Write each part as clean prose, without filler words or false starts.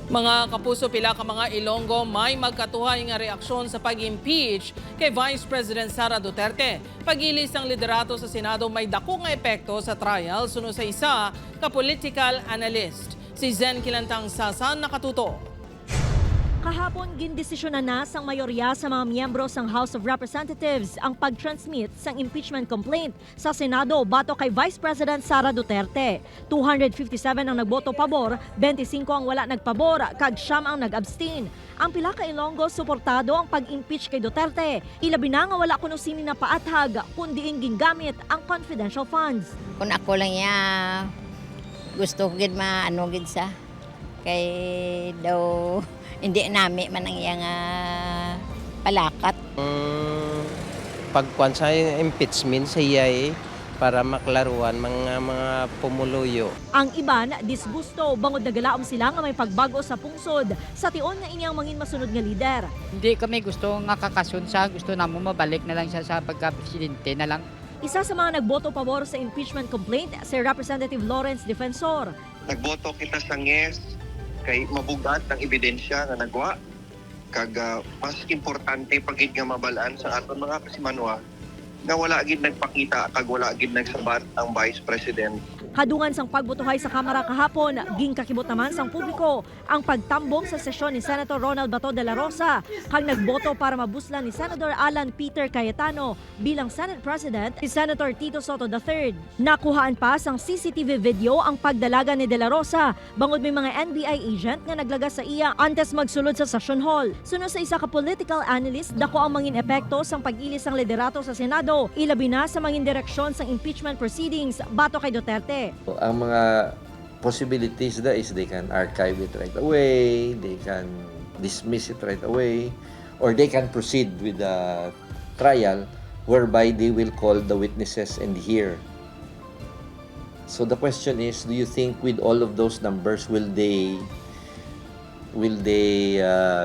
Mga kapuso, pila ka mga Ilonggo may magkatuhay nga reaksyon sa pag-impeach kay Vice President Sara Duterte. Pagilis ang liderato sa Senado may dako nga epekto sa trial suno sa isa ka political analyst. Si Zen Kilantang Sasan nakatuto. Kahapon, gindesisyonan na sang mayorya sa mga miyembro sang House of Representatives ang pag-transmit sang impeachment complaint sa Senado bato kay Vice President Sara Duterte. 257 ang nagboto pabor, 25 ang wala nagpabor, kag 9 ang nag-abstain. Ang pila ka Ilonggo suportado ang pag-impeach kay Duterte. Ilabi na nga wala kuno sini na paathag kundi gingamit ang confidential funds. Kung ako lang niya, gusto ko gid maano gid sa kay daw hindi nami man ang iyang palakat. Pagkuan sa impeachment sa iya para maklaruan mga pumuluyo. Ang iban, disgusto, bangod nagalaom sila nga may pagbago sa pungsod sa tion nga inyang mangin masunod nga lider. Hindi kami gusto nga kakasun sa gusto namo mabalik na lang siya sa pagka-presidente na lang. Isa sa mga nagboto pabor sa impeachment complaint, si Representative Lawrence Defensor. Nagboto kita sa yes kay mabugat ng ebidensya nga nagwa kag mas importante pagid nga mabalaan sa aton mga kasimanwa nga wala gid nagpakita kag wala gid nagsabat ang Vice President. Hadungan sang pagbotohay sa Kamara kahapon, ginkakibot naman sang publiko ang pagtambong sa sesyon ni Senator Ronald Bato de la Rosa kag nagboto para mabuslan ni Senator Alan Peter Cayetano bilang Senate President si Senator Tito Soto III. Nakuhaan pa sang CCTV video ang pagdalaga ni de la Rosa bangod may mga NBI agent nga naglaga sa iya antes magsulod sa session hall. Suno sa isa ka political analyst, dako ang mangin epekto sang pag-ilis sang liderato sa Senado, ilabi na sa mangin direksyon sang impeachment proceedings bato kay Duterte. Ang mga possibilities da is they can archive it right away, they can dismiss it right away, or they can proceed with the trial whereby they will call the witnesses and hear. So the question is, do you think with all of those numbers will they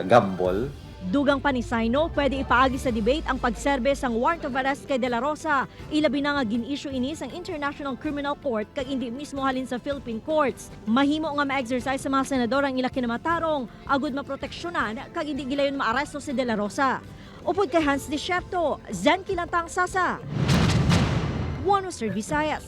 gamble? Dugang pa ni Saino, pwede ipaagi sa debate ang pagserbe sang warrant of arrest kay De La Rosa. Ilabi na nga gin-issue ini sang International Criminal Court kag hindi mismo halin sa Philippine courts. Mahimo nga ma-exercise sa mga senador ang ila kinamatarong, agud maproteksyonan kag hindi gilayon maaresto si De La Rosa. Upod kay Hans Desierto, Zen Kilantang Sasa, One Western Visayas.